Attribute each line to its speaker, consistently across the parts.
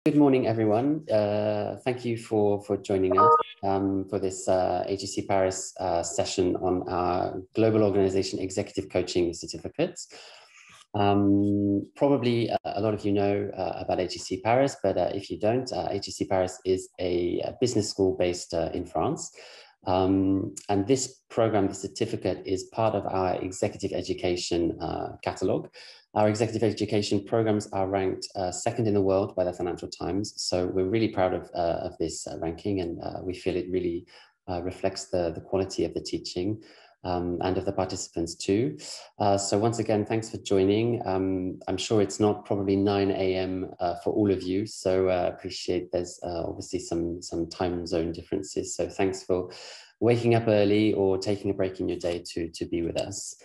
Speaker 1: Good morning, everyone. Thank you for joining us for this HEC Paris session on our Global Organization Executive Coaching Certificates. Probably a lot of you know about HEC Paris, but if you don't, HEC Paris is a business school based in France. And this program, the certificate, is part of our executive education catalog. Our executive education programs are ranked second in the world by the Financial Times. So we're really proud of this ranking, and we feel it really reflects the quality of the teaching and of the participants too. So once again, thanks for joining. I'm sure it's not probably 9 a.m. For all of you, so appreciate there's obviously some time zone differences. So thanks for waking up early or taking a break in your day to be with us.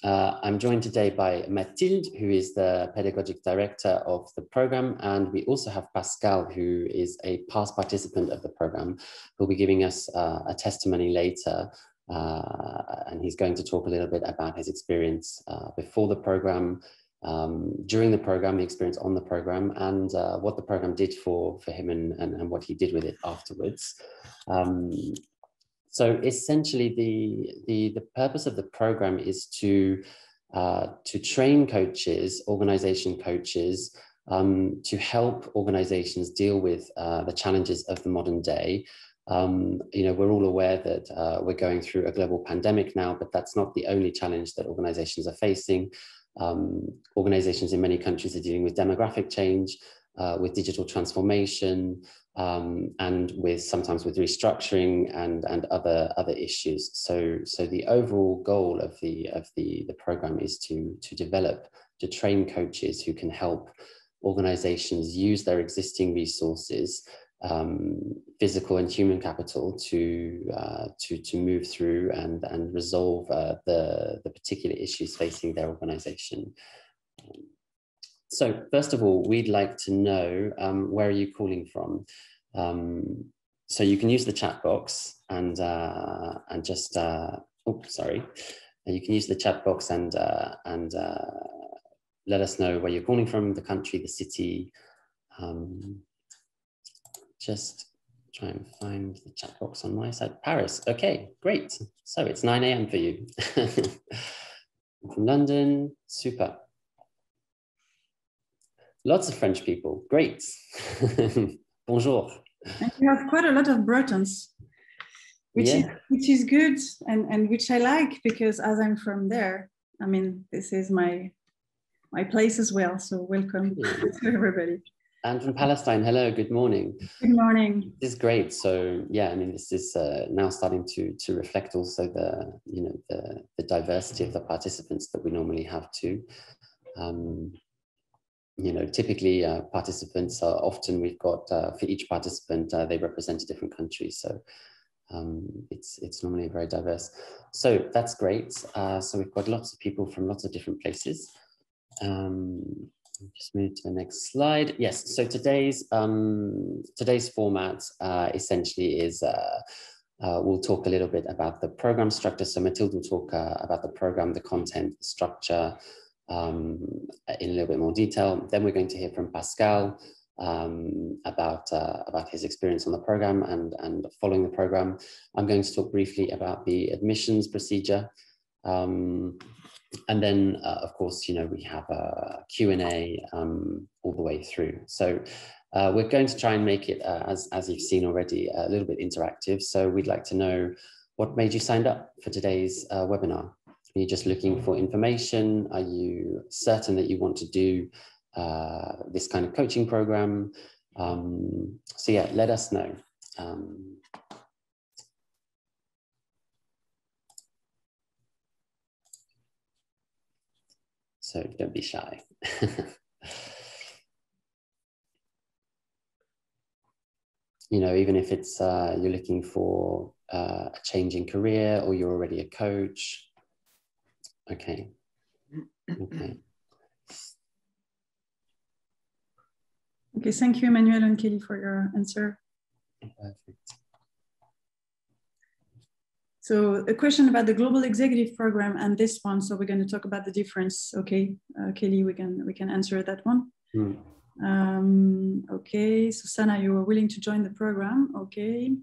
Speaker 1: I'm joined today by Mathilde, who is the pedagogic director of the program, and we also have Pascal, who is a past participant of the program, who'll be giving us a testimony later, and he's going to talk a little bit about his experience before the program, during the program, the experience on the program, and what the program did for him and what he did with it afterwards. So essentially, the purpose of the program is to train coaches, organization coaches, to help organizations deal with the challenges of the modern day. We're all aware that we're going through a global pandemic now, but that's not the only challenge that organizations are facing. Organizations in many countries are dealing with demographic change, with digital transformation, and sometimes with restructuring and other issues. So the overall goal of the program is to train coaches who can help organizations use their existing resources, physical and human capital, to move through and resolve the particular issues facing their organization. So first of all, we'd like to know, where are you calling from? So you can use the chat box and just, you can use the chat box and let us know where you're calling from, the country, the city. Just try and find the chat box on my side. Paris, okay, great. So it's 9 a.m. for you. From London, super. Lots of French people, great. Bonjour.
Speaker 2: And you have quite a lot of Bretons, which is good and which I like, because as I'm from there, I mean, this is my place as well. So welcome to everybody.
Speaker 1: And from Palestine, hello, good morning.
Speaker 2: Good morning.
Speaker 1: This is great. So yeah, I mean, this is now starting to reflect also the diversity of the participants that we normally have too. Typically participants are often, we've got for each participant, they represent a different country. So it's normally very diverse. So that's great. So we've got lots of people from lots of different places. Just move to the next slide. Yes, so today's format essentially is, we'll talk a little bit about the program structure. So Mathilde will talk about the program, the content, the structure, in a little bit more detail. Then we're going to hear from Pascal about his experience on the program and following the program. I'm going to talk briefly about the admissions procedure. And then, of course, we have a Q&A all the way through. So we're going to try and make it, as you've seen already, a little bit interactive. So we'd like to know what made you sign up for today's webinar. Are you just looking for information? Are you certain that you want to do this kind of coaching program? So yeah, let us know. So don't be shy. Even if it's you're looking for a change in career, or you're already a coach. Okay. Okay.
Speaker 2: Okay, thank you, Emmanuel and Kelly, for your answer.
Speaker 1: Perfect.
Speaker 2: So a question about the Global Executive Program and this one. So we're going to talk about the difference. Okay, Kelly, we can answer that one. Okay, Susanna, you are willing to join the program. Okay.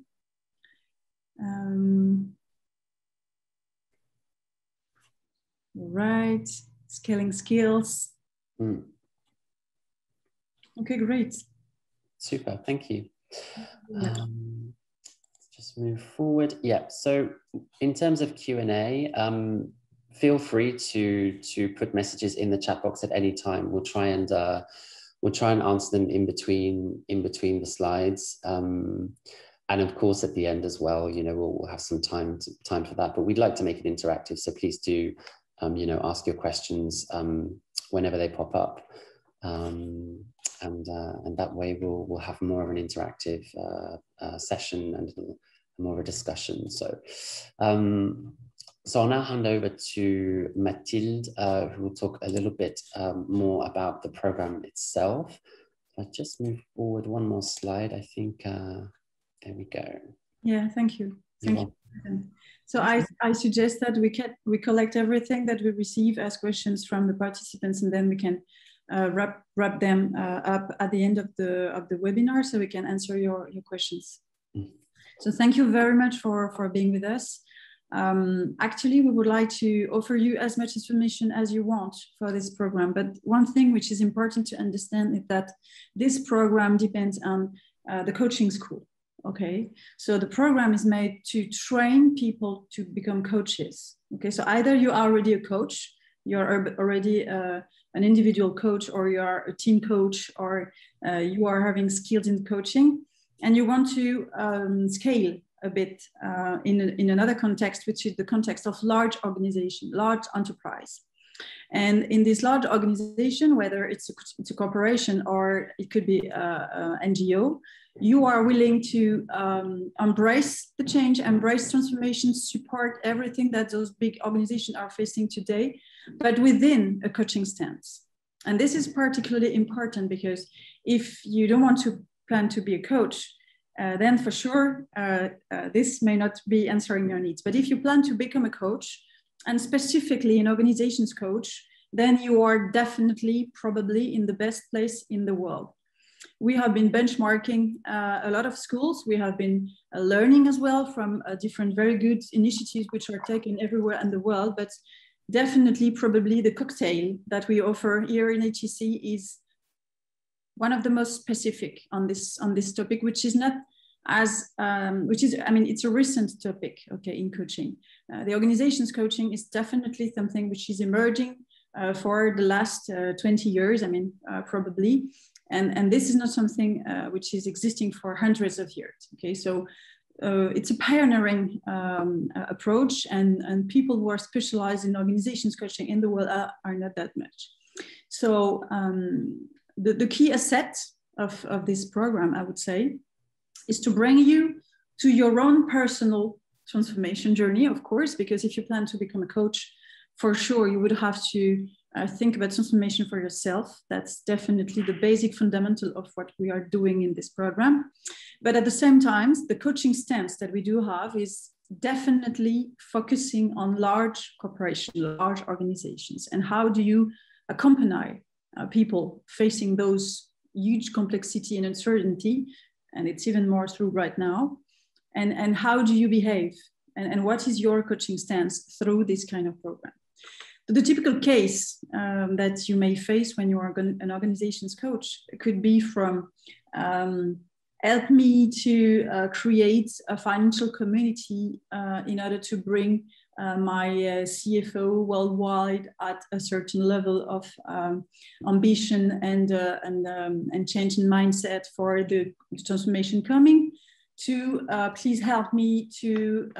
Speaker 2: Right, scaling skills. Okay, great.
Speaker 1: Super, thank you. Just move forward. Yeah, so in terms of Q&A, feel free to put messages in the chat box at any time. We'll try and answer them in between the slides. And of course, at the end as well, you know, we'll have some time for that. But we'd like to make it interactive, so please do, you know, ask your questions whenever they pop up, and that way we'll have more of an interactive session and more of a discussion. So, so I'll now hand over to Mathilde, who will talk a little bit more about the program itself. I'll just move forward one more slide, I think. There we go.
Speaker 2: Yeah, thank you. Thank you. So I suggest that we collect everything that we receive as questions from the participants, and then we can wrap them up at the end of the webinar, so we can answer your questions. So thank you very much for being with us. Actually, we would like to offer you as much information as you want for this program. But one thing which is important to understand is that this program depends on the coaching school. Okay, so the program is made to train people to become coaches. Okay, so either you are already a coach, you're already an individual coach, or you are a team coach, or you are having skills in coaching, and you want to scale a bit in another context, which is the context of large organization, large enterprise. And in this large organization, whether it's a corporation or it could be a NGO, you are willing to embrace the change, embrace transformation, support everything that those big organizations are facing today, but within a coaching stance. And this is particularly important because if you don't want to plan to be a coach, then for sure, this may not be answering your needs. But if you plan to become a coach, and specifically an organizations coach, then you are definitely probably in the best place in the world. We have been benchmarking a lot of schools. We have been learning as well from different very good initiatives which are taken everywhere in the world, but definitely probably the cocktail that we offer here in HEC is one of the most specific on this topic, which is not as, I mean, it's a recent topic, okay, in coaching. The organizations coaching is definitely something which is emerging for the last 20 years, I mean, probably. And this is not something which is existing for hundreds of years, okay? So it's a pioneering approach, and people who are specialized in organizations coaching in the world are not that much. So the key asset of this program, I would say, is to bring you to your own personal transformation journey, of course, because if you plan to become a coach, for sure, you would have to think about transformation for yourself. That's definitely the basic fundamental of what we are doing in this program. But at the same time, the coaching stance that we do have is definitely focusing on large corporations, large organizations, and how do you accompany people facing those huge complexity and uncertainty, and it's even more true right now, and how do you behave, and what is your coaching stance through this kind of program. The typical case that you may face when you are an organizations coach could be from help me to create a financial community in order to bring my CFO worldwide at a certain level of ambition and change in mindset for the transformation coming, to please help me to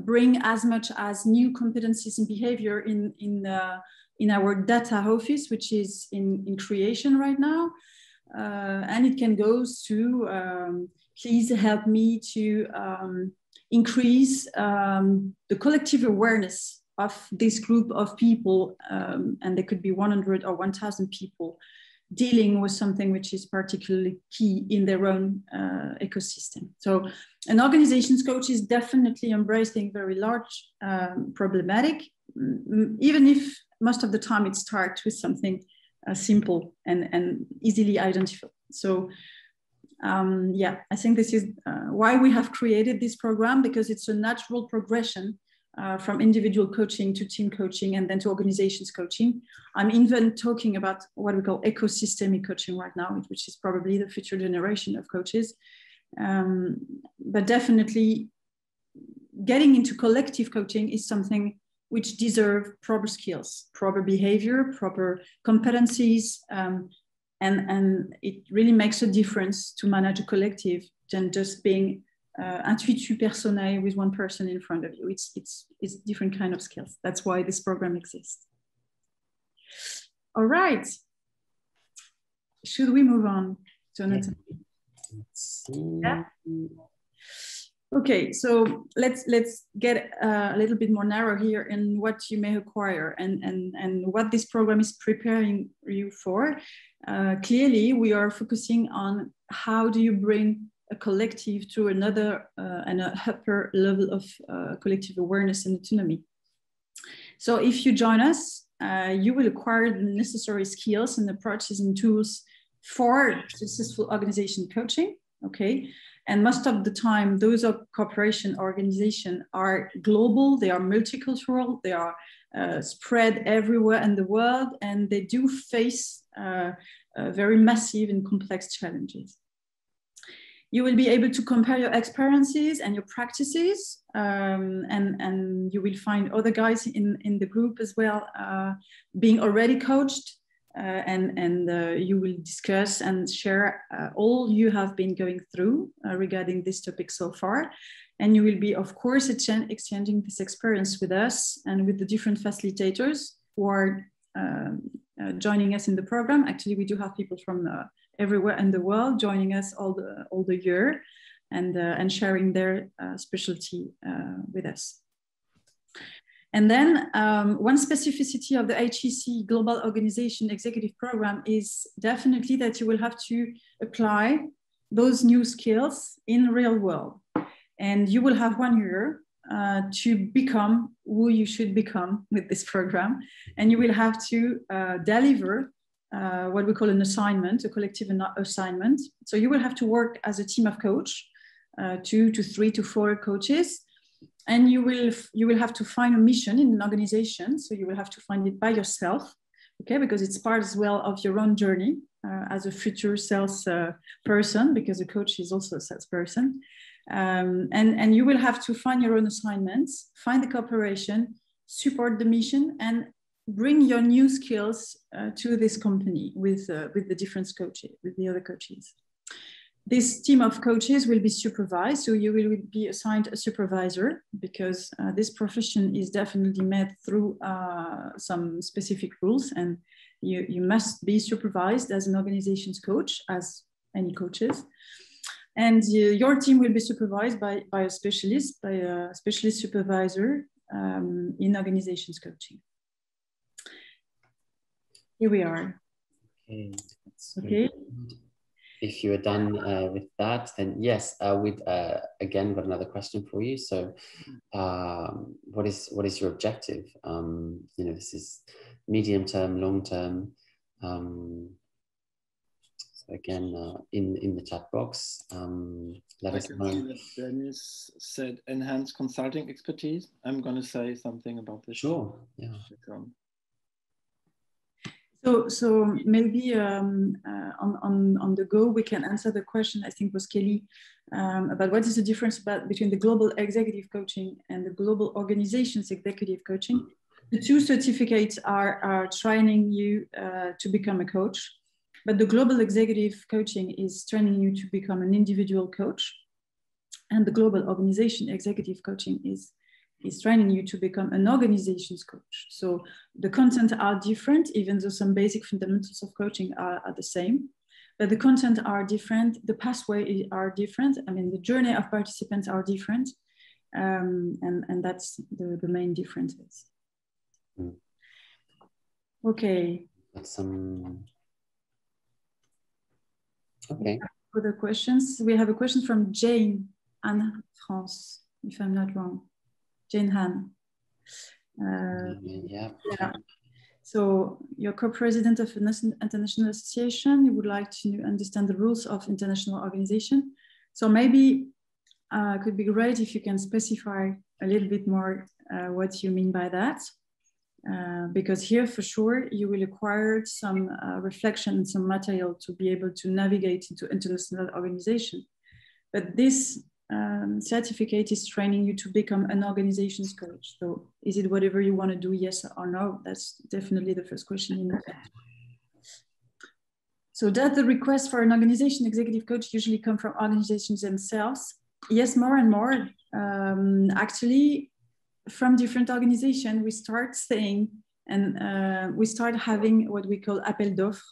Speaker 2: bring as much as new competencies and behavior in our data office, which is in creation right now. And it can go to please help me to increase the collective awareness of this group of people, and there could be 100 or 1,000 people dealing with something which is particularly key in their own ecosystem. So an organizations coach is definitely embracing very large problematic, even if most of the time it starts with something simple and easily identifiable. So yeah, I think this is why we have created this program, because it's a natural progression from individual coaching to team coaching and then to organizations coaching. I'm even talking about what we call ecosystemic coaching right now, which is probably the future generation of coaches. But definitely getting into collective coaching is something which deserve proper skills, proper behavior, proper competencies, and it really makes a difference to manage a collective than just being intuitu personnel with one person in front of you. It's different kind of skills. That's why this program exists. All right. Should we move on, Jonathan?
Speaker 1: Let's see.
Speaker 2: Yeah. Okay, so let's get a little bit more narrow here in what you may acquire and what this program is preparing you for. Clearly, we are focusing on how do you bring a collective to another and a upper level of collective awareness and autonomy. So if you join us, you will acquire the necessary skills and approaches and tools for successful organization coaching, okay? And most of the time, those cooperation organizations are global, they are multicultural, they are spread everywhere in the world, and they do face very massive and complex challenges. You will be able to compare your experiences and your practices, and you will find other guys in the group as well being already coached, and you will discuss and share all you have been going through regarding this topic so far. And you will be, of course, exchanging this experience with us and with the different facilitators who are joining us in the program. Actually, we do have people from everywhere in the world joining us all the year and sharing their specialty with us. And then one specificity of the HEC Global Organization Executive Program is definitely that you will have to apply those new skills in the real world. And you will have 1 year to become who you should become with this program. And you will have to deliver what we call an assignment, a collective assignment. So you will have to work as a team of coach, 2 to 3 to 4 coaches. And you will have to find a mission in an organization. So you will have to find it by yourself, okay? Because it's part as well of your own journey as a future sales person, because a coach is also a salesperson. And you will have to find your own assignments, find the cooperation, support the mission, and bring your new skills to this company with the different coaches, with the other coaches. This team of coaches will be supervised, so you will be assigned a supervisor, because this profession is definitely made through some specific rules, and you must be supervised as an organization's coach, as any coaches. And your team will be supervised by a specialist supervisor in organizations coaching. Here we are.
Speaker 1: Okay.
Speaker 2: Okay.
Speaker 1: If you are done with that, then yes, we've again got another question for you. So, what is your objective? You know, this is medium term, long term. So again, in the chat box, let us know.
Speaker 3: Dennis said enhanced consulting expertise. I'm going to say something about this.
Speaker 1: Sure. Yeah.
Speaker 2: So maybe on the go, we can answer the question, I think was Kelly, about what is the difference between the global executive coaching and the global organizations executive coaching. The two certificates are training you to become a coach, but the global executive coaching is training you to become an individual coach, and the global organization executive coaching is training you to become an organizations coach. So the content are different, even though some basic fundamentals of coaching are the same, but the content are different, the pathway are different. I mean, the journey of participants are different, and that's the main differences. Okay.
Speaker 1: That's some. Okay.
Speaker 2: Other questions? We have a question from Jane Anne France, if I'm not wrong. Jane Han.
Speaker 1: Yeah.
Speaker 2: So you're co-president of an international association. You would like to understand the rules of international organization. So maybe it could be great if you can specify a little bit more what you mean by that. Because here for sure you will acquire some reflection and some material to be able to navigate into international organization. But this certificate is training you to become an organizations coach. So is it whatever you want to do, yes or no? That's definitely the first question you need to ask. So does the request for an organization executive coach usually come from organizations themselves? Yes, more and more. Actually, from different organizations, we start saying, and we start having what we call appel d'offres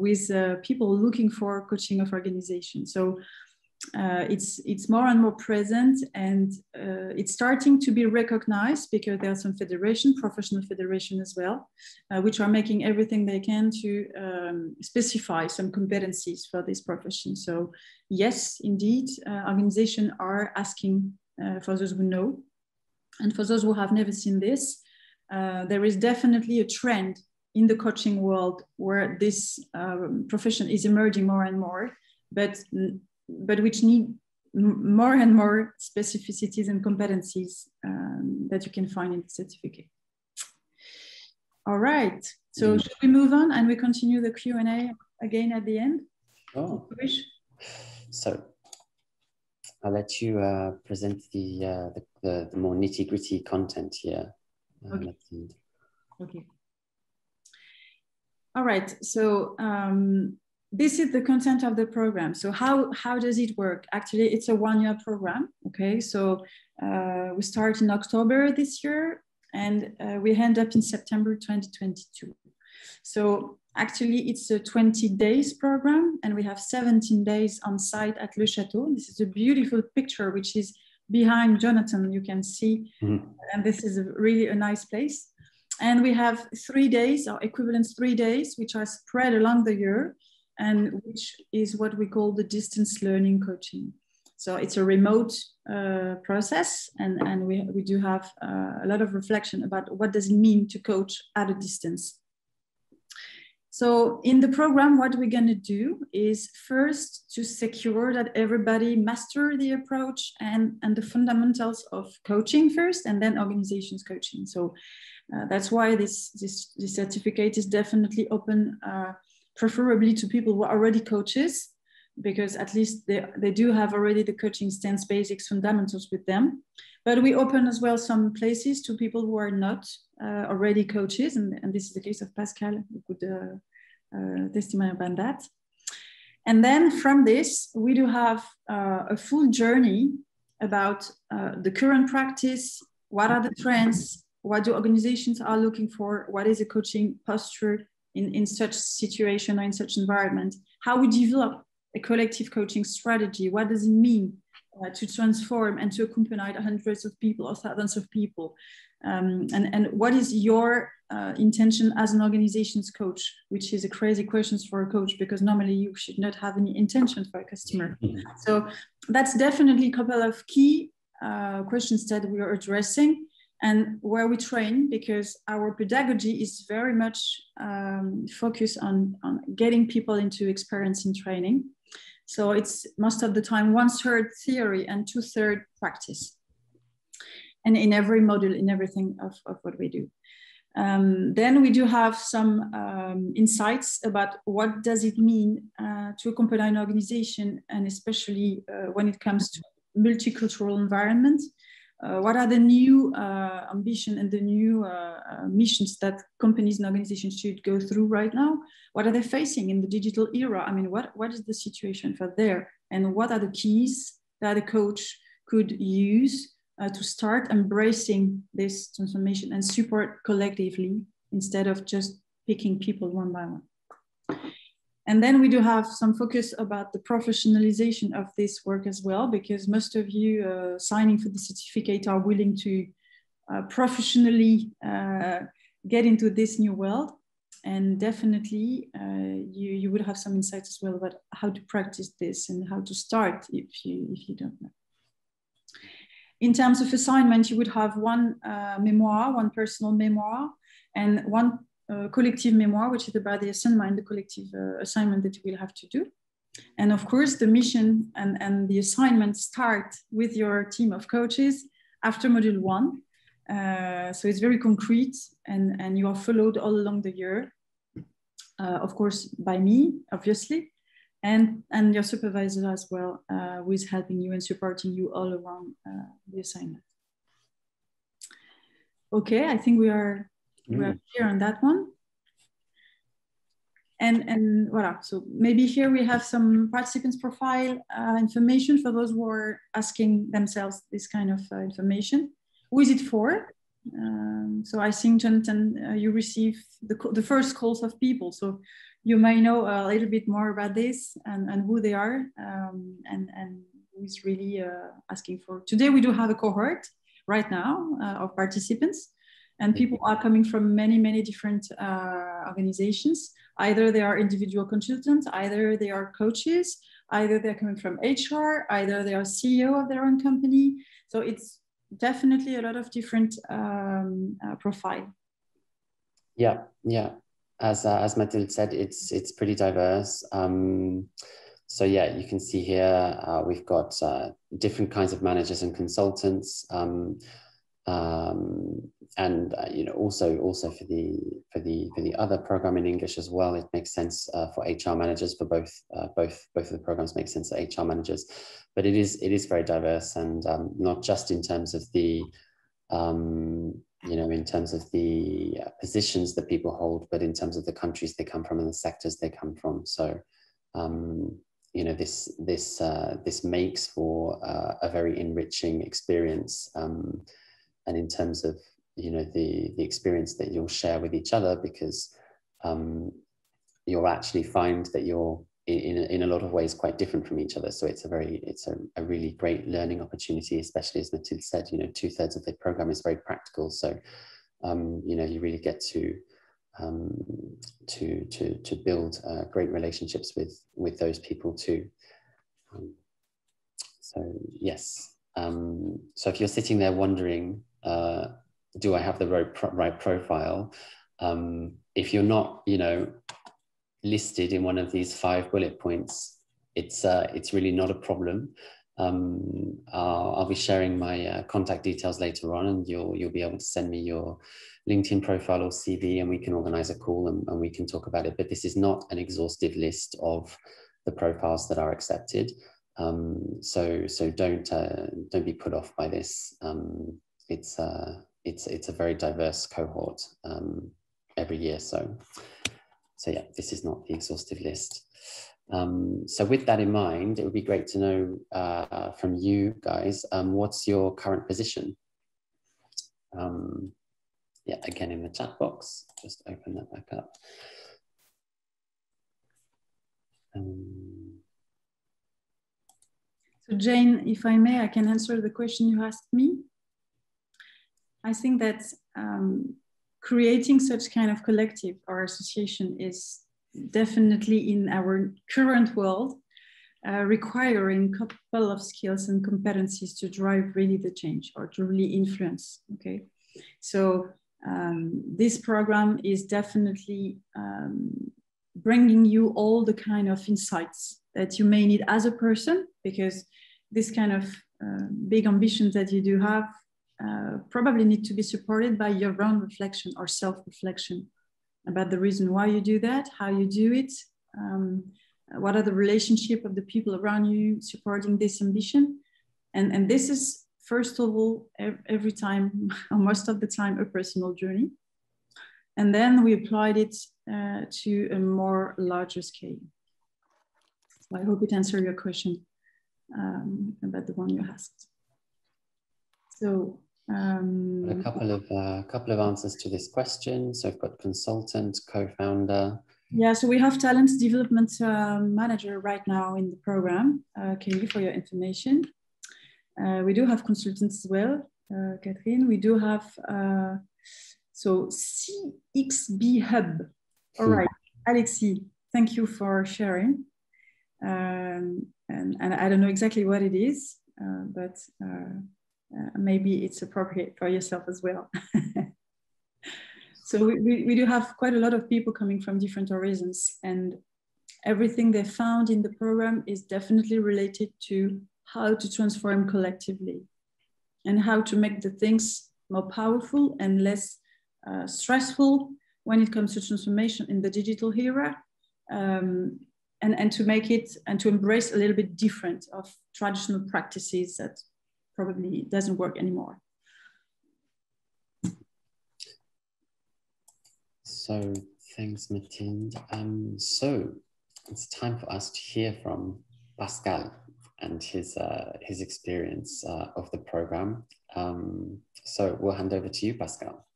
Speaker 2: with people looking for coaching of organizations. So it's more and more present, and it's starting to be recognized because there are some federation, professional federation as well, which are making everything they can to specify some competencies for this profession. So yes, indeed, organizations are asking for those who know. And for those who have never seen this, there is definitely a trend in the coaching world where this profession is emerging more and more, but which need more and more specificities and competencies that you can find in the certificate. All right, so should we move on and we continue the Q&A again at the end?
Speaker 1: Oh. So I'll let you present the more nitty-gritty content here.
Speaker 2: Okay. Okay. All right, so this is the content of the program. So how does it work? Actually, it's a one-year program, okay? So we start in October this year, and we end up in September 2022. So actually, it's a 20 days program, and we have 17 days on site at Le Château. This is a beautiful picture, which is behind Jonathan, you can see, and this is really a nice place. And we have 3 days, or equivalent 3 days, which are spread along the year, and which is what we call the distance learning coaching. So it's a remote process, and we do have a lot of reflection about what does it mean to coach at a distance. So in the program, what we're going to do is first to secure that everybody master the approach and the fundamentals of coaching first, and then organizations coaching. So that's why this certificate is definitely open, preferably to people who are already coaches, because at least they do have already the coaching stance basics fundamentals with them. But we open as well some places to people who are not already coaches, and this is the case of Pascal, who could testify about that. And then from this, we do have a full journey about the current practice, what are the trends, what do organizations are looking for, what is a coaching posture in such situation or in such environment, how we develop a collective coaching strategy, what does it mean to transform and to accompany hundreds of people or thousands of people, and what is your intention as an organization's coach, which is a crazy question for a coach, because normally you should not have any intention for a customer. So that's definitely a couple of key questions that we are addressing, and where we train, because our pedagogy is very much focused on getting people into experience in training. So it's most of the time 1/3 theory and 2/3 practice. And in every module, in everything of what we do. Then we do have some insights about what does it mean to accompany an organization, and especially when it comes to multicultural environment. What are the new ambition and the new missions that companies and organizations should go through right now? What are they facing in the digital era? I mean, what is the situation for there? And what are the keys that a coach could use to start embracing this transformation and support collectively instead of just picking people one by one? And then we do have some focus about the professionalization of this work as well, because most of you signing for the certificate are willing to professionally get into this new world. And definitely you would have some insights as well about how to practice this and how to start if you don't know. In terms of assignment, you would have one memoir, one personal memoir, and one collective memoir, which is about the assignment, the collective assignment that you will have to do. And of course, the mission and the assignment start with your team of coaches after module 1. So it's very concrete, and you are followed all along the year, of course, by me, obviously, and your supervisor as well, who is helping you and supporting you all around the assignment. Okay, I think we are clear on that one. And voila, so maybe here we have some participants profile information for those who are asking themselves this kind of information. Who is it for? So I think, Jonathan, you receive the first calls of people. So you may know a little bit more about this and who they are and who is really asking for. Today we do have a cohort right now of participants, and people are coming from many, many different organizations. Either they are individual consultants, either they are coaches, either they're coming from HR, either they are CEO of their own company. So it's definitely a lot of different profile.
Speaker 1: Yeah. As Mathilde said, it's pretty diverse. So yeah, you can see here we've got different kinds of managers and consultants, and you know, also for the other program in English as well. It makes sense for HR managers. For both of the programs make sense for HR managers, but it is very diverse, and not just in terms of the you know, in terms of the positions that people hold, but in terms of the countries they come from and the sectors they come from. So you know, this makes for a very enriching experience, and in terms of, you know, the experience that you'll share with each other, because you'll actually find that you're in a lot of ways quite different from each other. So it's a really great learning opportunity, especially as Mathilde said, you know, 2/3 of the program is very practical. So you know, you really get to build great relationships with those people too. So yes. So if you're sitting there wondering, do I have the right profile? If you're not, you know, listed in one of these 5 bullet points, it's really not a problem. I'll be sharing my contact details later on, and you'll be able to send me your LinkedIn profile or CV, and we can organize a call and we can talk about it. But this is not an exhaustive list of the profiles that are accepted. So don't be put off by this. It's a very diverse cohort every year. So yeah, this is not the exhaustive list. So with that in mind, it would be great to know from you guys, what's your current position? Yeah, again, in the chat box, just open that back up.
Speaker 2: So Jane, if I may, I can answer the question you asked me. I think that creating such kind of collective or association is definitely in our current world requiring a couple of skills and competencies to drive really the change or to really influence. Okay, so this program is definitely bringing you all the kind of insights that you may need as a person, because this kind of big ambitions that you do have probably need to be supported by your own reflection or self-reflection about the reason why you do that, how you do it, what are the relationship of the people around you supporting this ambition. And this is, first of all, every time, or most of the time, a personal journey. And then we applied it to a more larger scale. So I hope it answered your question about the one you asked. So
Speaker 1: a couple of answers to this question. So I've got consultant, co-founder.
Speaker 2: Yeah, so we have talent development manager right now in the program, Kelly, for your information. We do have consultants as well, Catherine. We do have, so CXB Hub. All right, Alexi, thank you for sharing. And I don't know exactly what it is, but maybe it's appropriate for yourself as well. So we do have quite a lot of people coming from different horizons, and everything they found in the program is definitely related to how to transform collectively and how to make the things more powerful and less stressful when it comes to transformation in the digital era, and to make it and to embrace a little bit different of traditional practices that probably doesn't work anymore.
Speaker 1: So thanks, Mathilde. So it's time for us to hear from Pascal and his experience of the program. So we'll hand over to you, Pascal.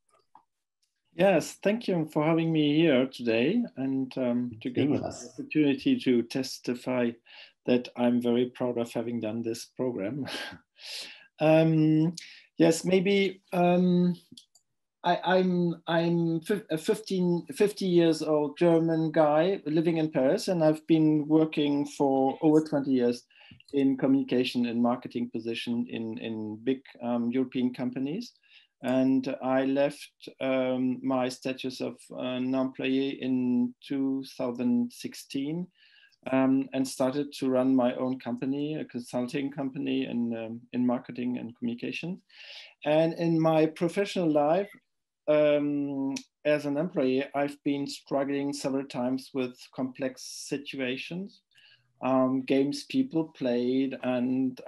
Speaker 3: Yes, thank you for having me here today and to give me the opportunity to testify that I'm very proud of having done this program. Yes, maybe I'm a 50 years old German guy living in Paris, and I've been working for over 20 years in communication and marketing position in big European companies. And I left my status of an employee in 2016 and started to run my own company, a consulting company in marketing and communication. And in my professional life, as an employee, I've been struggling several times with complex situations, games people played, and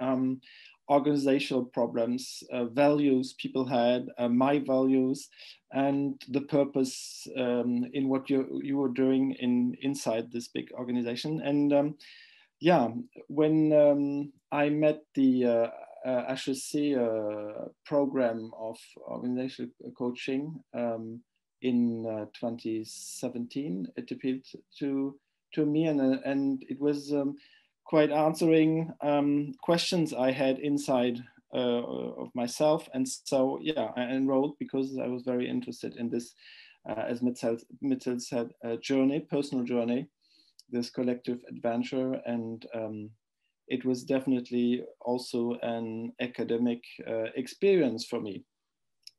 Speaker 3: organizational problems, values people had, my values, and the purpose in what you were doing inside this big organization. And yeah, when I met the HSC program of organizational coaching in 2017, it appealed to me, and it was quite answering questions I had inside of myself. And so, yeah, I enrolled because I was very interested in this, as Mathilde said, journey, personal journey, this collective adventure. And it was definitely also an academic experience for me.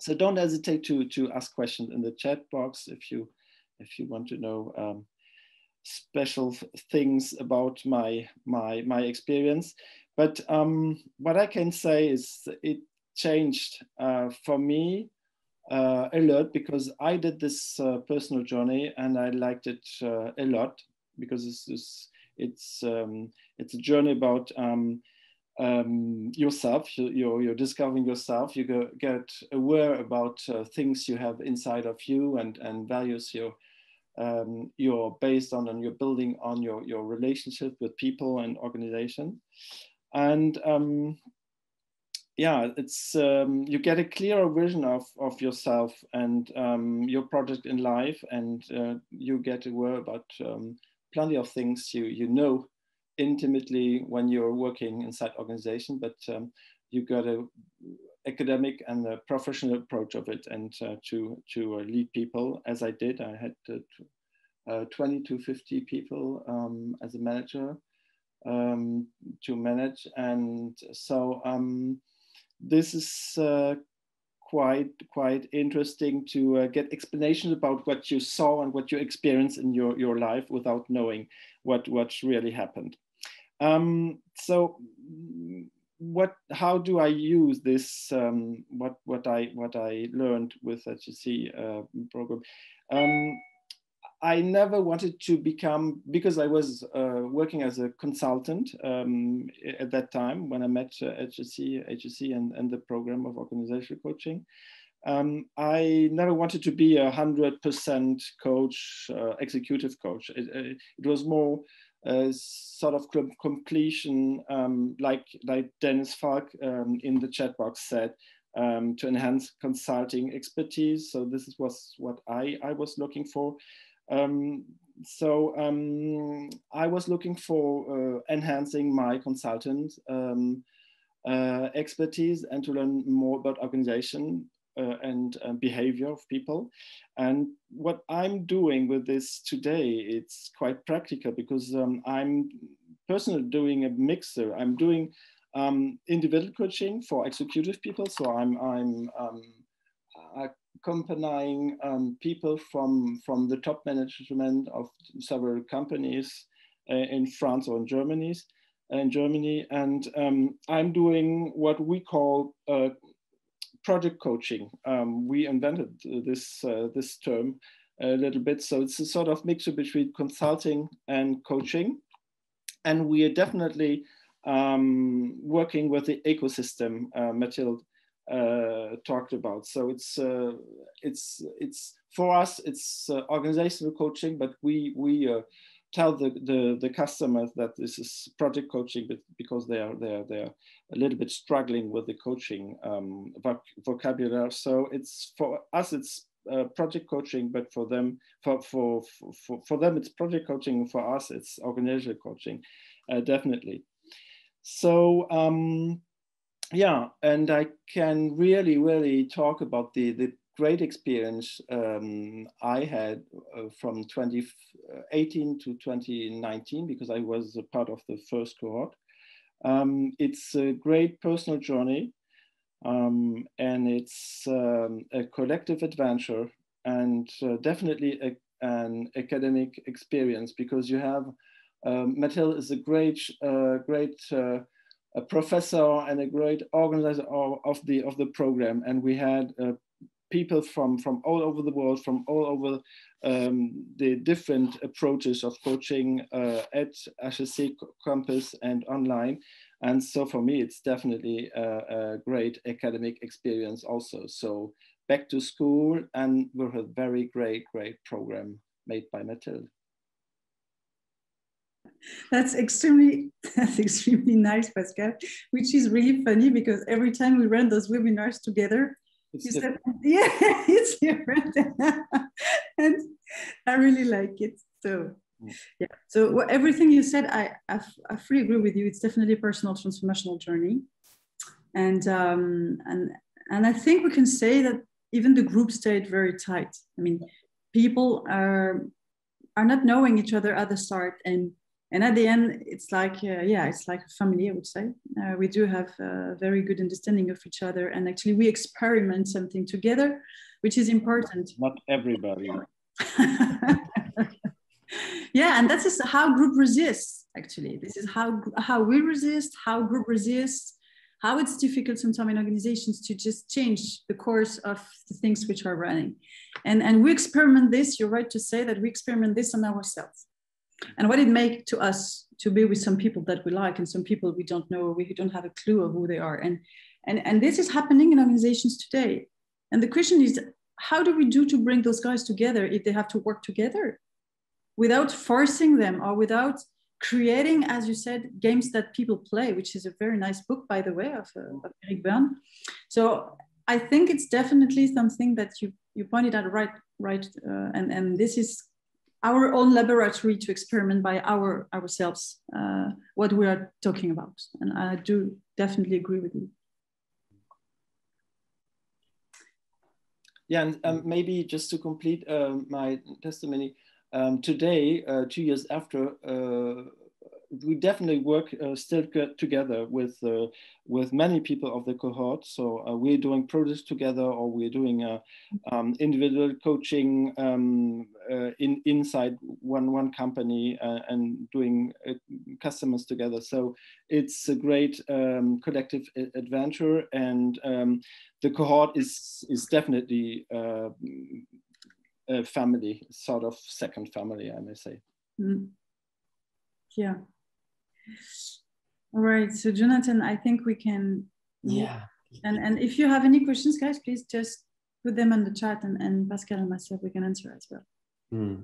Speaker 3: So don't hesitate to ask questions in the chat box if you want to know special things about my experience. But what I can say is it changed for me a lot, because I did this personal journey and I liked it a lot, because it's a journey about yourself. You're discovering yourself. You get aware about things you have inside of you and values you're based on, and you're building on your relationship with people and organization. And yeah, it's you get a clearer vision of yourself and your project in life, and you get aware about plenty of things you know intimately when you're working inside organization, but you got a academic and a professional approach of it, and to lead people, as I did. I had 20 to 50 people as a manager to manage. And so this is quite interesting to get explanations about what you saw and what you experienced in your life without knowing what really happened. So how do I use this, what I learned with HSC program? I never wanted to become, because I was working as a consultant at that time when I met HSC and the program of organizational coaching. I never wanted to be 100% coach, executive coach. It was more sort of completion, like Dennis Falk in the chat box said, to enhance consulting expertise. So this was what I was looking for. So I was looking for enhancing my consultant expertise and to learn more about organization and behavior of people. And what I'm doing with this today, it's quite practical, because I'm personally doing a mixer. I'm doing individual coaching for executive people. So I accompanying people from the top management of several companies in France or in Germany, and I'm doing what we call project coaching. We invented this term a little bit, so it's a sort of mixture between consulting and coaching, and we are definitely working with the ecosystem Mathilde talked about. So it's for us, it's organizational coaching, but we tell the customers that this is project coaching, but because they're a little bit struggling with the coaching vocabulary. So it's for us, it's project coaching, but for them it's project coaching. For us, it's organizational coaching, definitely. So yeah, and I can really talk about the great experience I had from 2018 to 2019, because I was a part of the first cohort. It's a great personal journey, and it's a collective adventure, and definitely an academic experience, because you have Mathilde is a great a professor and a great organizer of the program, and we had people from all over the world, from all over the different approaches of coaching at HSC campus and online. And so for me, it's definitely a great academic experience also. So back to school, and with a very great program made by Mathilde.
Speaker 2: That's extremely nice, Pascal, which is really funny, because every time we run those webinars together, you said, yeah, it's different. And I really like it. So yeah, so everything you said, I fully agree with you. It's definitely a personal transformational journey. And I think we can say that even the group stayed very tight. I mean, people are not knowing each other at the start, and at the end, it's like, yeah, it's like a family, I would say. We do have a very good understanding of each other, and actually we experiment something together, which is important.
Speaker 3: Not everybody.
Speaker 2: Yeah, and that is how group resists, actually. This is how we resist, how group resists, how it's difficult sometimes in organizations to just change the course of the things which are running. And we experiment this, you're right to say that we experiment this on ourselves. And what it makes to us to be with some people that we like and some people we don't know, we don't have a clue of who they are. And this is happening in organizations today. And the question is, how do we do to bring those guys together if they have to work together without forcing them, or without creating, as you said, games that people play, which is a very nice book, by the way, of Eric Berne. So I think it's definitely something that you pointed out right. And this is our own laboratory to experiment by ourselves what we are talking about. And I do definitely agree with you.
Speaker 3: Yeah, and maybe just to complete my testimony, today, 2 years after, we definitely work still together with many people of the cohort. So we're doing projects together, or we're doing individual coaching inside one company, and doing customers together. So it's a great collective adventure, and the cohort is definitely a family, sort of second family, I may say.
Speaker 2: Mm. Yeah. All right, so Jonathan, I think we can.
Speaker 1: Yeah.
Speaker 2: And if you have any questions, guys, please just put them in the chat, and Pascal and myself, we can answer as well.
Speaker 1: Mm.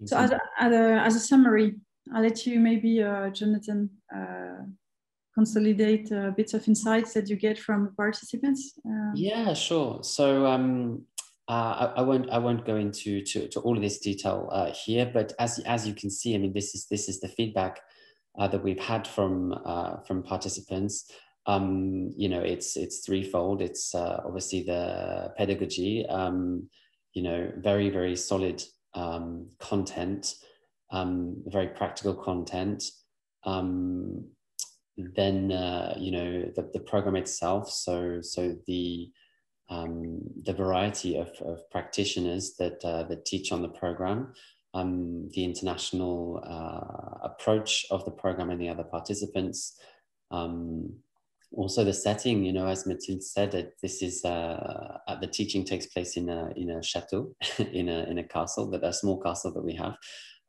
Speaker 2: So as a summary, I'll let you maybe, Jonathan, consolidate bits of insights that you get from participants.
Speaker 1: Yeah, sure. So I won't go into all of this detail here, but as you can see, I mean, this is the feedback that we've had from participants. You know, it's threefold. It's obviously the pedagogy, you know, very solid content, very practical content. Then you know, the program itself. So the the variety of practitioners that teach on the program, the international approach of the program and the other participants. Also the setting, you know, as Mathilde said, that this is the teaching takes place in a chateau, in a castle, a small castle that we have,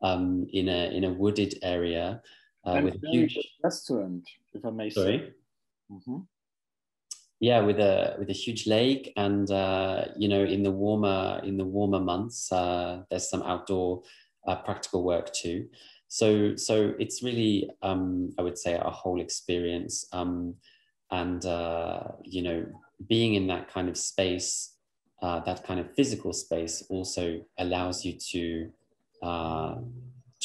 Speaker 1: in a wooded area with a huge
Speaker 3: restaurant, if I may say.
Speaker 1: Sorry. Mm-hmm. Yeah, with a huge lake, and you know, in the warmer months, there's some outdoor practical work too. So it's really, I would say, a whole experience. And you know, being in that kind of space, that kind of physical space, also allows you to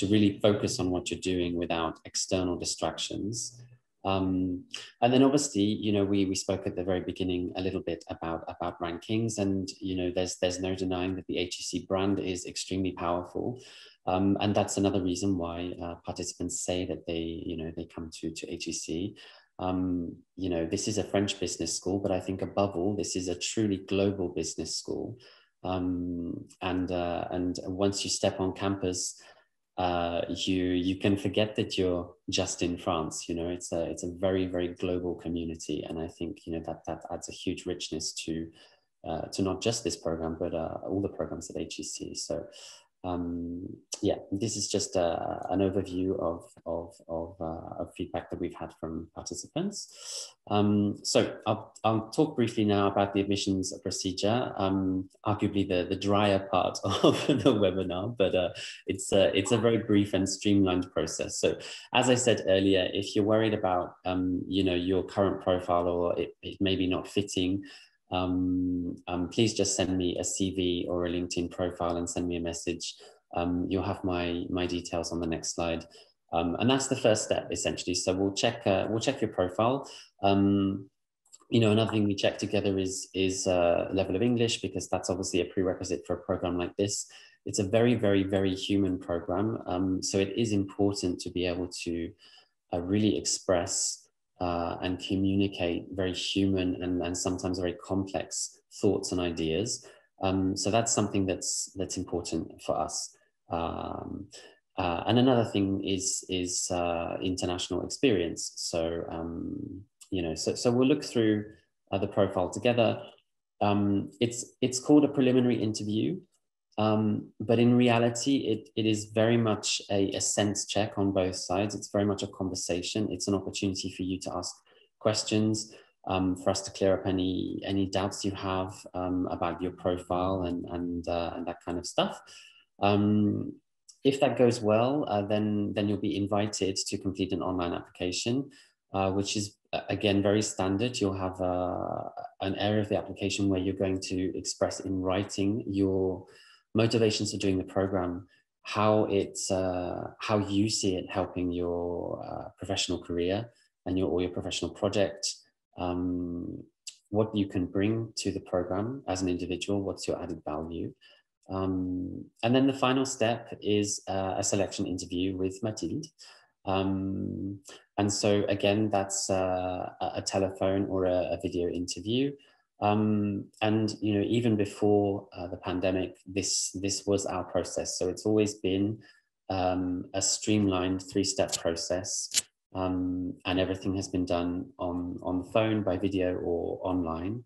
Speaker 1: really focus on what you're doing without external distractions. And then obviously, you know, we spoke at the very beginning a little bit about rankings, and you know, there's no denying that the HEC brand is extremely powerful. And that's another reason why participants say that they come to HEC. You know, this is a French business school, but I think above all, this is a truly global business school. And once you step on campus, you can forget that you're just in France. You know, it's a very, very global community, and I think, you know, that adds a huge richness to not just this program, but all the programs at HEC. So yeah, this is just an overview of feedback that we've had from participants. So I'll talk briefly now about the admissions procedure, arguably the drier part of the webinar, but it's a very brief and streamlined process. So as I said earlier, if you're worried about you know, your current profile, or it maybe not fitting, please just send me a CV or a LinkedIn profile and send me a message. You'll have my details on the next slide. And that's the first step, essentially. So we'll check your profile. You know, another thing we check together is level of English, because that's obviously a prerequisite for a program like this. It's a very, very, very human program. So it is important to be able to really express and communicate very human and sometimes very complex thoughts and ideas. So that's something that's important for us. And another thing is international experience. So you know, so we'll look through the profile together. It's called a preliminary interview. But in reality, it is very much a sense check on both sides. It's very much a conversation. It's an opportunity for you to ask questions, for us to clear up any doubts you have about your profile and that kind of stuff. If that goes well, then you'll be invited to complete an online application, which is, again, very standard. You'll have an area of the application where you're going to express in writing your motivations for doing the program, how you see it helping your professional career and your professional project, what you can bring to the program as an individual, what's your added value. And then the final step is a selection interview with Mathilde. And so again, that's a telephone or a video interview. And you know, even before the pandemic, this was our process. So it's always been a streamlined 3-step process, and everything has been done on the phone, by video, or online,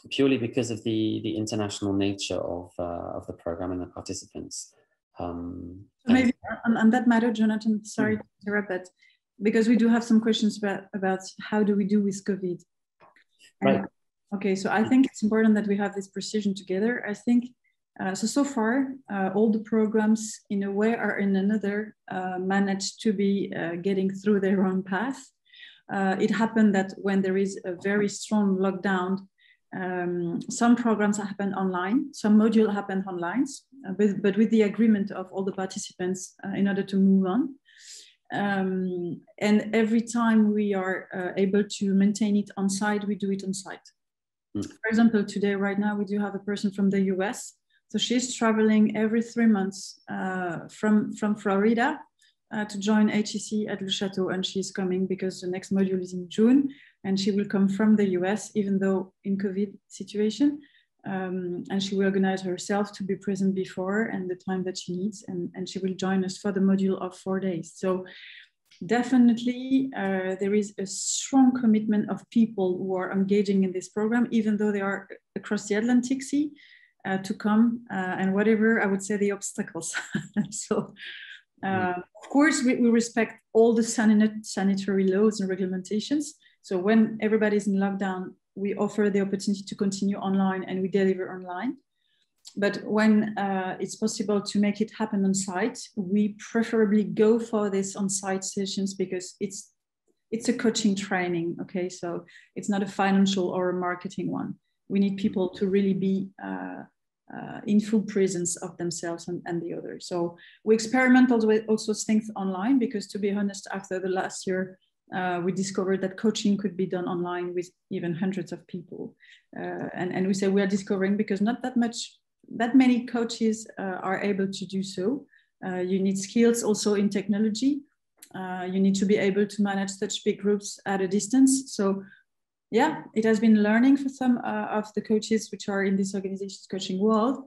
Speaker 1: purely because of the international nature of the program and the participants.
Speaker 2: Maybe on that matter, Jonathan, sorry to interrupt, but because we do have some questions about how do we do with COVID.
Speaker 1: Right.
Speaker 2: Okay, so I think it's important that we have this precision together. I think, so far, all the programs in a way or in another managed to be getting through their own path. It happened that when there is a very strong lockdown, some programs happen online, some modules happen online, but with the agreement of all the participants in order to move on. And every time we are able to maintain it on site, we do it on site. For example, today, right now, we do have a person from the US. So she's traveling every 3 months from Florida to join HEC at Le Chateau, and she's coming because the next module is in June, and she will come from the US, even though in COVID situation, and she will organize herself to be present before and the time that she needs, and she will join us for the module of 4 days. So definitely there is a strong commitment of people who are engaging in this program, even though they are across the Atlantic Sea, to come, and whatever, I would say, the obstacles. So of course, we respect all the sanitary laws and regulations. So when everybody's in lockdown, we offer the opportunity to continue online, and we deliver online. But when it's possible to make it happen on site, we preferably go for this on-site sessions, because it's a coaching training, okay? So it's not a financial or a marketing one. We need people to really be in full presence of themselves and the others. So we experiment also things online, because to be honest, after the last year, we discovered that coaching could be done online with even hundreds of people. And we say we are discovering, because not that many coaches are able to do so. You need skills also in technology. You need to be able to manage such big groups at a distance. So yeah, it has been learning for some of the coaches which are in this organization's coaching world.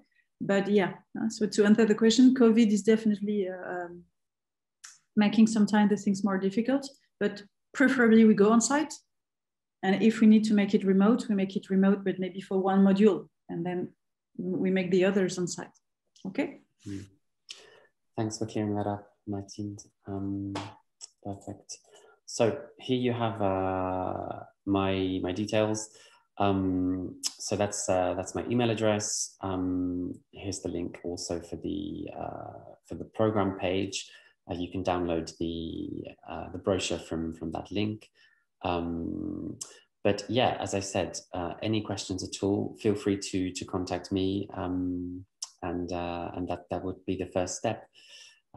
Speaker 2: But yeah, so to answer the question, COVID is definitely making sometimes the things more difficult, but preferably we go on site. And if we need to make it remote, we make it remote, but maybe for one module, and then we make the others on site. Okay.
Speaker 1: Thanks for clearing that up, Mathilde. Perfect. So here you have my details. So that's my email address. Here's the link also for the program page. You can download the brochure from that link. But yeah, as I said, any questions at all, feel free to contact me, and that would be the first step.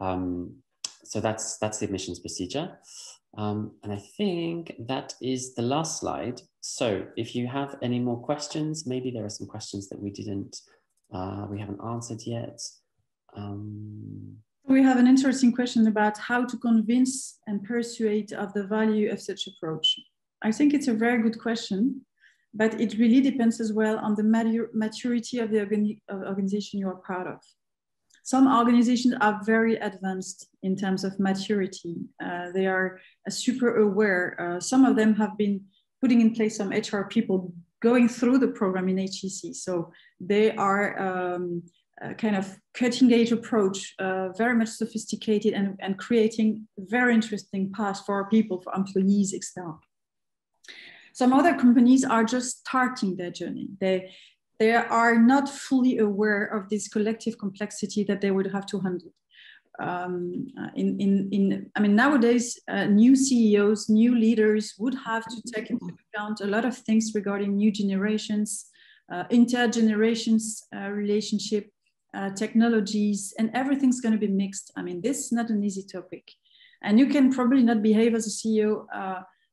Speaker 1: So that's the admissions procedure. And I think that is the last slide. So if you have any more questions, maybe there are some questions that we haven't answered yet.
Speaker 2: We have an interesting question about how to convince and persuade of the value of such approach. I think it's a very good question, but it really depends as well on the maturity of the organization you are part of. Some organizations are very advanced in terms of maturity. They are super aware. Some of them have been putting in place some HR people going through the program in HEC. So they are kind of cutting edge approach, very much sophisticated, and creating very interesting paths for people, for employees, etc. Some other companies are just starting their journey. They are not fully aware of this collective complexity that they would have to handle. I mean, nowadays, new CEOs, new leaders would have to take into account a lot of things regarding new generations, intergenerations relationship, technologies, and everything's going to be mixed. I mean, this is not an easy topic. And you can probably not behave as a CEO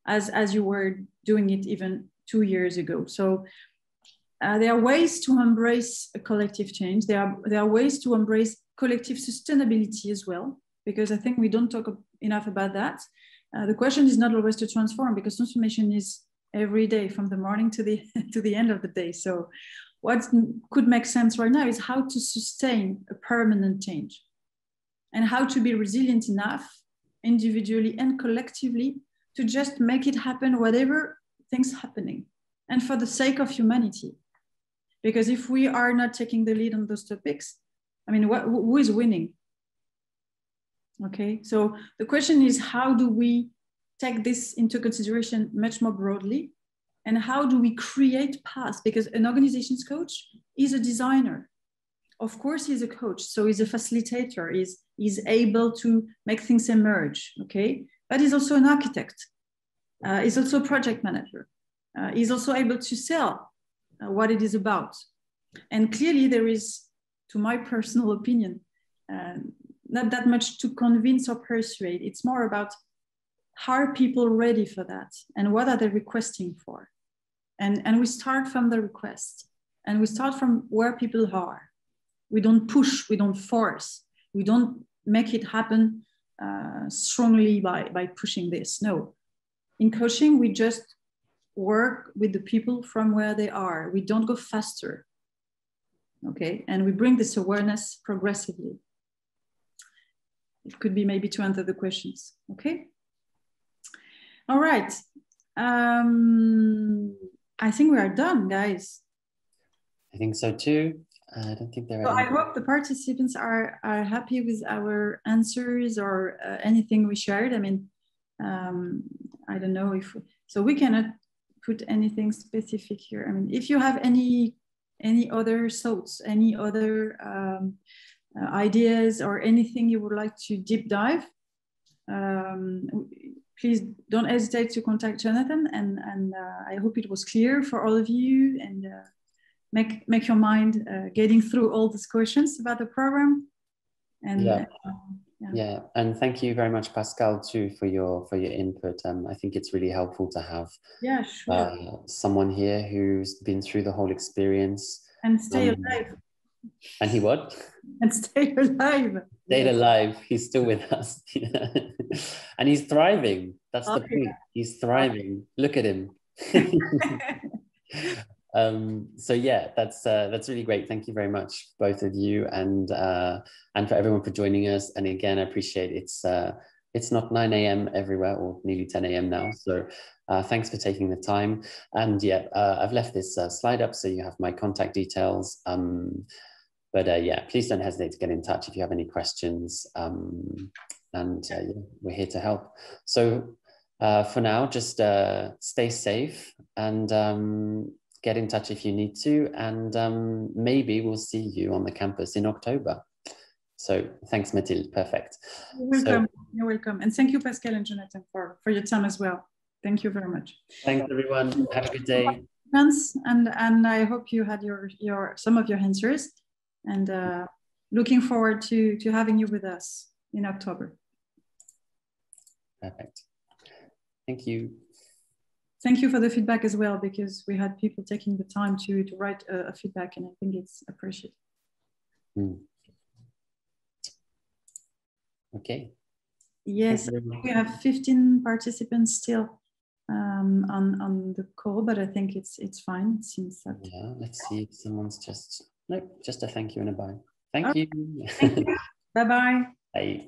Speaker 2: as you were doing it even 2 years ago. So there are ways to embrace a collective change. There are ways to embrace collective sustainability as well, because I think we don't talk enough about that. The question is not always to transform, because transformation is every day from the morning to the end of the day. So what could make sense right now is how to sustain a permanent change, and how to be resilient enough individually and collectively to just make it happen, whatever things happening, and for the sake of humanity. Because if we are not taking the lead on those topics, I mean, who is winning? Okay, so the question is, how do we take this into consideration much more broadly? And how do we create paths? Because an organization's coach is a designer. Of course, he's a coach, so he's a facilitator, he's able to make things emerge, okay? But he's also an architect. He's also a project manager. He's also able to sell what it is about. And clearly there is, to my personal opinion, not that much to convince or persuade. It's more about, how are people ready for that? And what are they requesting for? And we start from the request, and we start from where people are. We don't push, we don't force, we don't make it happen strongly by pushing this. No, in coaching, we just work with the people from where they are. We don't go faster. Okay, and we bring this awareness progressively. It could be maybe to answer the questions. Okay. All right. I think we are done, guys.
Speaker 1: I think so too. I don't think there are.
Speaker 2: So I hope the participants are happy with our answers or anything we shared. I mean, I don't know if so we cannot put anything specific here. I mean, if you have any other thoughts, any other ideas or anything you would like to deep dive, please don't hesitate to contact Jonathan. And I hope it was clear for all of you, and make your mind getting through all these questions about the program. And
Speaker 1: yeah, and thank you very much, Pascal, too, for your input. I think it's really helpful to have someone here who's been through the whole experience
Speaker 2: and stay alive.
Speaker 1: And he what?
Speaker 2: And stay alive.
Speaker 1: Stayed alive. He's still with us, and he's thriving. That's the point. He's thriving. Look at him. So yeah, that's really great. Thank you very much, both of you, and for everyone for joining us. And again, I appreciate it's not 9 a.m. everywhere, or nearly 10 a.m. now. So thanks for taking the time. And yeah, I've left this slide up so you have my contact details. But yeah, please don't hesitate to get in touch if you have any questions. And yeah, we're here to help. So for now, just stay safe and get in touch if you need to, and maybe we'll see you on the campus in October. So thanks, Mathilde. Perfect.
Speaker 2: You're welcome. You're welcome. And thank you, Pascal and Jonathan, for your time as well. Thank you very much.
Speaker 1: Thanks, everyone. Have a good day.
Speaker 2: And I hope you had some of your answers, and looking forward to having you with us in October.
Speaker 1: Perfect. Thank you.
Speaker 2: Thank you for the feedback as well, because we had people taking the time to write a feedback, and I think it's appreciated.
Speaker 1: Okay.
Speaker 2: Yes, we have 15 participants still on the call, but I think it's fine. It seems that.
Speaker 1: Yeah, let's see if someone's just a thank you and a bye. Thank you.
Speaker 2: Thank you. Bye-bye.
Speaker 1: Bye.